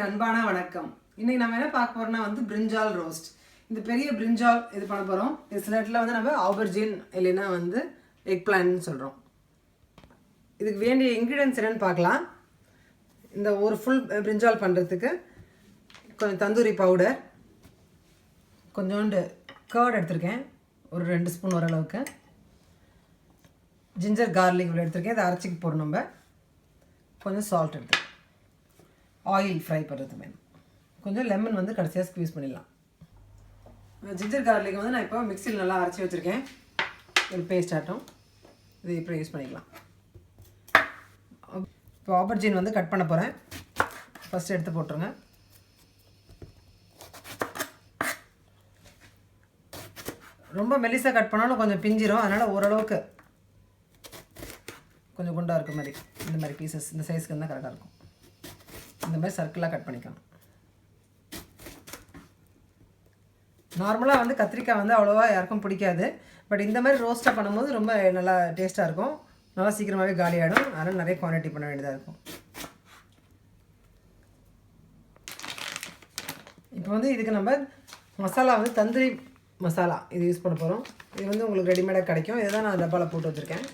அன்பான வணக்கம். இன்னைக்கு நம்ம என்ன பார்க்க போறோம்னா பிரிஞ்சால் ரோஸ்ட். இந்த பெரிய பிரிஞ்சால் இது பண்ண போறோம். இது சில இடத்துல நம்ம ஆபர்ஜின் இல்லைன்னா எக் பிளான்ட்னு சொல்றோம். இதுக்கு வேண்டிய இன்கிரிடியன்ஸ் என்னன்னு பார்க்கலாம். இந்த ஒரு ஃபுல் பிரிஞ்சால் பண்ணுறதுக்கு கொஞ்சம் தந்தூரி பவுடர், கொஞ்சோண்டு கர்ட் எடுத்திருக்கேன், ஒரு 2 ஸ்பூன் ஓரளவுக்கு. ஜிஞ்சர் கார்லிக் இவ்வளோ எடுத்திருக்கேன், இதை அரைச்சிக்கு போடணும். நம்ம கொஞ்சம் சால்ட் எடுத்து ஆயில் ஃப்ரை பண்ணுறது வேணும். கொஞ்சம் லெமன் கடைசியாக ஸ்க்வீஸ் பண்ணிடலாம். ஜிஞ்சர் கார்லிக் நான் இப்போ மிக்சியில் நல்லா அரைச்சி வச்சுருக்கேன். ஒரு பேஸ்ட் ஆட்டம் இது இப்போ யூஸ் பண்ணிக்கலாம். இப்போ ஆபர்ஜின் கட் பண்ண போகிறேன். ஃபஸ்ட்டு எடுத்து போட்டுருங்க. ரொம்ப மெலிசாக கட் பண்ணாலும் கொஞ்சம் பிஞ்சிரும். அதனால் ஓரளவுக்கு கொஞ்சம் குண்டாக இருக்க மாதிரி இந்த மாதிரி பீசஸ் இந்த சைஸ்க்கு இருந்தால் கரெக்டாக இருக்கும். இந்த மாதிரி சர்க்கிளாக கட் பண்ணிக்கலாம். நார்மலாக கத்திரிக்காய் அவ்வளோவா யாருக்கும் பிடிக்காது. பட் இந்த மாதிரி ரோஸ்ட்டாக பண்ணும்போது ரொம்ப நல்லா டேஸ்ட்டாக இருக்கும். நல்லா சீக்கிரமாகவே காலியாகிடும். அதனால் நிறைய குவான்டிட்டி பண்ண வேண்டியதாக இருக்கும். இப்போ இதுக்கு நம்ம மசாலா தந்தூரி மசாலா இது யூஸ் பண்ண போகிறோம். இது உங்களுக்கு ரெடிமேடாக கிடைக்கும். இதை தான் நான் டப்பாவில் போட்டு வச்சுருக்கேன்.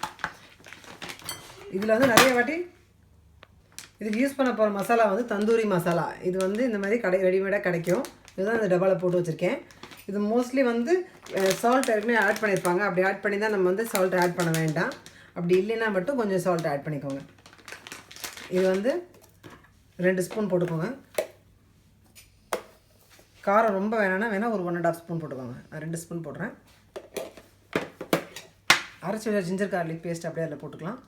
இதில் நிறைய வாட்டி இதுக்கு யூஸ் பண்ண போகிற மசாலா தந்தூரி மசாலா. இது இந்த மாதிரி ரெடிமேடாக கிடைக்கும். இதுதான் இந்த டப்பாவில் போட்டு வச்சுருக்கேன். இது மோஸ்ட்லி சால்ட் ஏற்கனவே ஆட் பண்ணியிருப்பாங்க. அப்படி ஆட் பண்ணி தான் நம்ம சால்ட் ஆட் பண்ண வேண்டாம். அப்படி இல்லைன்னா மட்டும் கொஞ்சம் சால்ட் ஆட் பண்ணிக்கோங்க. இது 2 ஸ்பூன் போட்டுக்கோங்க. காரம் ரொம்ப வேணால் ஒரு 1.5 ஸ்பூன் போட்டுக்கோங்க. 2 ஸ்பூன் போடுறேன். அரைச்சி வச்ச ஜிஞ்சர் கார்லிக் பேஸ்ட் அப்படியே அதில் போட்டுக்கலாம்.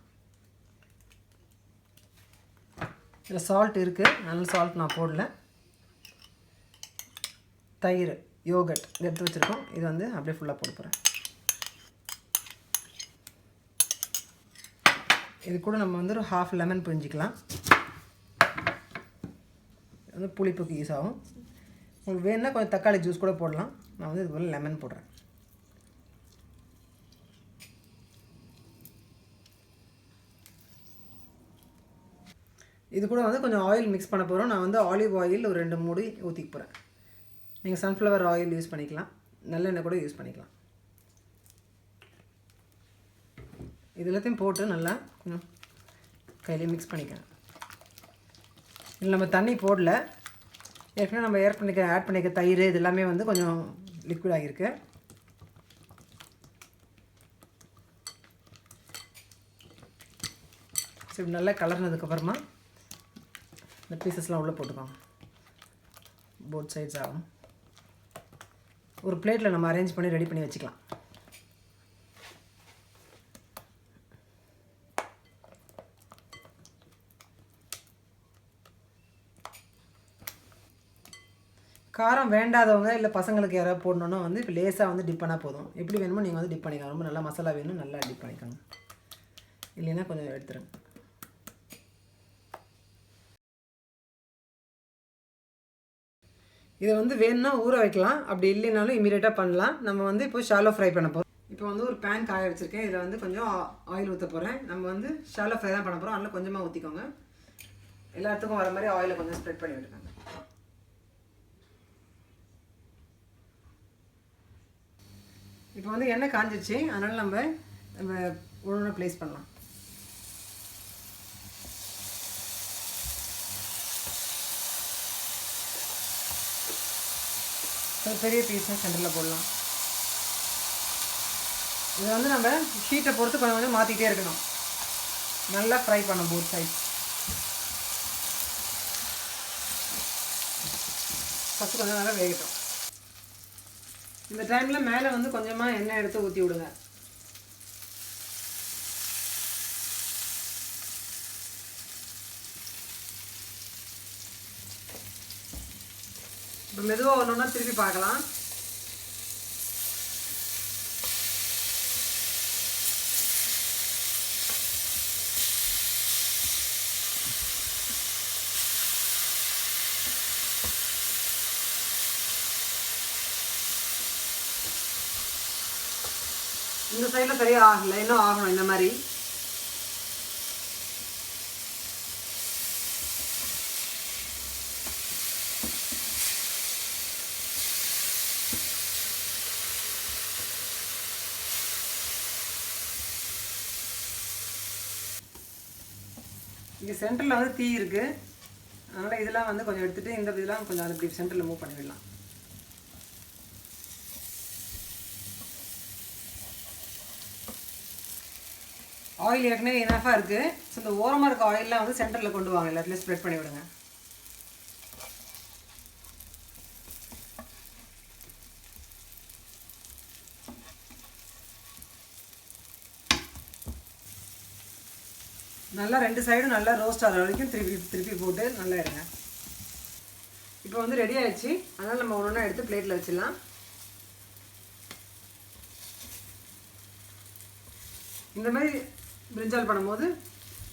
இதில் சால்ட் இருக்குது, நல்ல சால்ட் நான் போடல. தயிர், யோகட் இது எடுத்து வச்சுருக்கோம். இது அப்படியே ஃபுல்லாக போட்டு போகிறேன். இது கூட நம்ம ஒரு ஹாஃப் லெமன் பிழிஞ்சிக்கலாம். புளிப்புக்கு யூஸ் ஆகும். உங்களுக்கு வேணுன்னா கொஞ்சம் தக்காளி ஜூஸ் கூட போடலாம். நான் இது போல் லெமன் போடுறேன். இது கூட கொஞ்சம் ஆயில் மிக்ஸ் பண்ண போகிறோம். நான் ஆலிவ் ஆயில் ஒரு 2 மூடி ஊற்றிக்க போகிறேன். நீங்கள் சன்ஃப்ளவர் ஆயில் யூஸ் பண்ணிக்கலாம், நல்லெண்ணெய் கூட யூஸ் பண்ணிக்கலாம். இது எல்லாத்தையும் போட்டு நல்லா கையிலே மிக்ஸ் பண்ணிக்கிறேன். இதில் நம்ம தண்ணி போடல, ஏற்கனவே நம்ம ஆட் பண்ணிக்க தயிர் இது எல்லாமே கொஞ்சம் லிக்விட் ஆகியிருக்கு. சரி, நல்லா கலர்னதுக்கப்புறமா இந்த பீசஸ்லாம் உள்ளே போட்டுக்கோங்க. போத் சைட்ஸ் ஆகும். ஒரு பிளேட்டில் நம்ம அரேஞ்ச் பண்ணி ரெடி பண்ணி வச்சுக்கலாம். காரம் வேண்டாதவங்க இல்லை பசங்களுக்கு யாராவது போடணுன்னா இப்போ லேசாக டிப் பண்ணால் போதும். எப்படி வேணுமோ நீங்கள் டிப் பண்ணிக்கலாம். ரொம்ப நல்லா மசாலா வேணும், நல்லா டிப் பண்ணிக்கோங்க. இல்லைன்னா கொஞ்சம் எடுத்துருங்க. இதை வேணும்னா ஊற வைக்கலாம், அப்படி இல்லைனாலும் இமீடியட்டாக பண்ணலாம். நம்ம இப்போ ஷாலோ ஃப்ரை பண்ண போகிறோம். இப்போ ஒரு பேன் காய வச்சுருக்கேன். இதில் கொஞ்சம் ஆயில் ஊற்ற போகிறேன். நம்ம ஷாலோ ஃப்ரை தான் பண்ண போகிறோம். அதில் கொஞ்சமாக ஊற்றிக்கோங்க. எல்லாத்துக்கும் வர மாதிரி ஆயிலை கொஞ்சம் ஸ்ப்ரெட் பண்ணி விட்டுக்கோங்க. இப்போ எண்ணெய் காஞ்சிச்சு, அதனால் நம்ம ஒன்று ப்ளேஸ் பண்ணலாம். ஒரு பெரிய பீஸை சென்டரில் போடலாம். இதை நம்ம ஹீட்டை பொறுத்து கொஞ்சம் மாற்றிக்கிட்டே இருக்கணும். நல்லா ஃப்ரை பண்ணணும் போத் சைட்ஸ். ஃபஸ்ட்டு கொஞ்சம் நல்லா வேகட்டும். இந்த டைமில் மேலே கொஞ்சமாக எண்ணெய் எடுத்து ஊற்றி விடுங்க. இப்போ மெதுவாக ஒன்றா திருப்பி பார்க்கலாம். இந்த சைடில் சரியாக ஆகலை, இன்னும் ஆகணும் இந்த மாதிரி. இங்கே சென்டரில் வந்து தீ இருக்குது, அதனால் இதெல்லாம் வந்து கொஞ்சம் எடுத்துகிட்டு இந்த இதெல்லாம் கொஞ்சம் அது இப்படி சென்டரில் மூவ் பண்ணிவிடலாம். ஆயில் ஏற்கனவே இனஃபாக இருக்குது. ஸோ இந்த ஓரமாக இருக்க ஆயிலெலாம் வந்து சென்டரில் கொண்டு வாங்க, எல்லாத்துலேயும் ஸ்ப்ரெட் பண்ணி விடுங்க. நல்லா 2 சைடும் நல்லா ரோஸ்ட் ஆகிற வரைக்கும் திருப்பி போட்டு நல்லா எடுங்க. இப்போ வந்து ரெடி ஆகிடுச்சு. அதனால் நம்ம ஒன்று எடுத்து பிளேட்டில் வச்சிடலாம். இந்த மாதிரி பிரிஞ்சால் பண்ணும்போது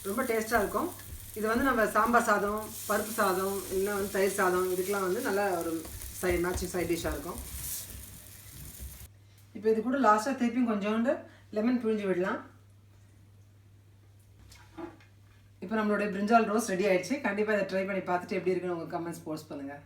ரொம்ப டேஸ்ட்டாக இருக்கும். இது வந்து நம்ம சாம்பார் சாதம், பருப்பு சாதம், இல்லைன்னா வந்து தயிர் சாதம், இதுக்கெலாம் வந்து நல்ல ஒரு மேட்சிங் சைட் டிஷ்ஷாக இருக்கும். இப்போ இது கூட லாஸ்ட்டாக திருப்பியும் கொஞ்சோண்டு லெமன் புழிஞ்சு விடலாம். இப்போ நம்மளுடைய பிரிஞ்சால் ரோஸ்ட் ரெடி ஆகிடுச்சு. கண்டிப்பாக இதை ட்ரை பண்ணி பார்த்துட்டு எப்படி இருக்குன்னு உங்கள் கமெண்ட்ஸ் போஸ்ட் பண்ணுங்கள்.